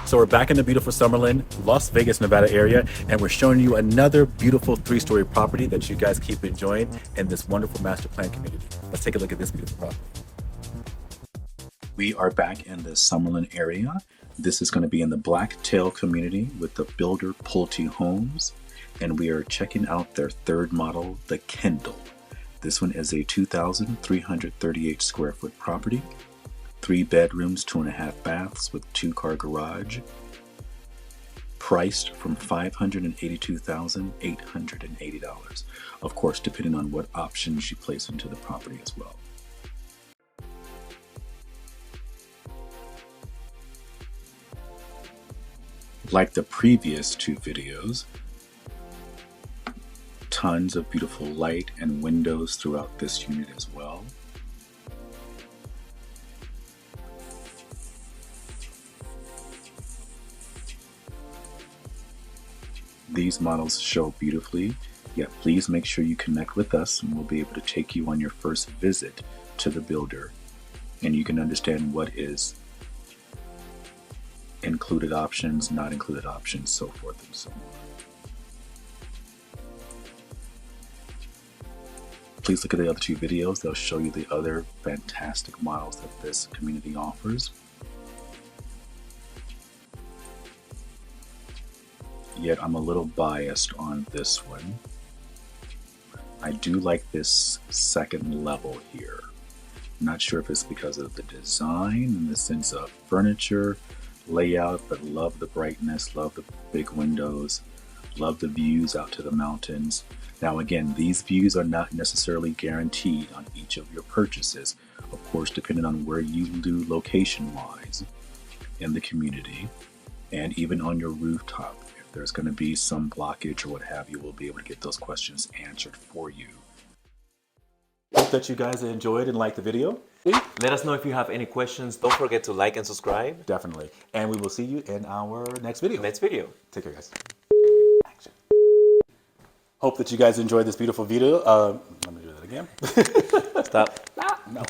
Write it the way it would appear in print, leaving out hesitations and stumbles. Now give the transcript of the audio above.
So we're back in the beautiful Summerlin, Las Vegas, Nevada area, and we're showing you another beautiful 3-story property that you guys keep enjoying in this wonderful master plan community. Let's take a look at this beautiful property. We are back in the Summerlin area. This is going to be in the Blacktail community with the builder Pulte Homes, and we are checking out their third model, the Kendall. This one is a 2,338 square foot property. 3 bedrooms, 2.5 baths with 2-car garage. Priced from $582,880. Of course, depending on what options you place into the property as well. Like the previous 2 videos, tons of beautiful light and windows throughout this unit as well. These models show beautifully, yet please make sure you connect with us and we'll be able to take you on your first visit to the builder and you can understand what is included options, not included options, so forth and so on. Please look at the other 2 videos. They'll show you the other fantastic models that this community offers. Yet I'm a little biased on this one. I do like this second level here. I'm not sure if it's because of the design in the sense of furniture, layout, but love the brightness, love the big windows, love the views out to the mountains. Now again, these views are not necessarily guaranteed on each of your purchases. Of course, depending on where you do location-wise in the community, and even on your rooftop. If there's going to be some blockage or what have you, we'll be able to get those questions answered for you. Hope that you guys enjoyed and liked the video. Let us know if you have any questions. Don't forget to like and subscribe. Definitely. And we will see you in our next video. Take care, guys. Action. Hope that you guys enjoyed this beautiful video. Let me do that again. Stop. No.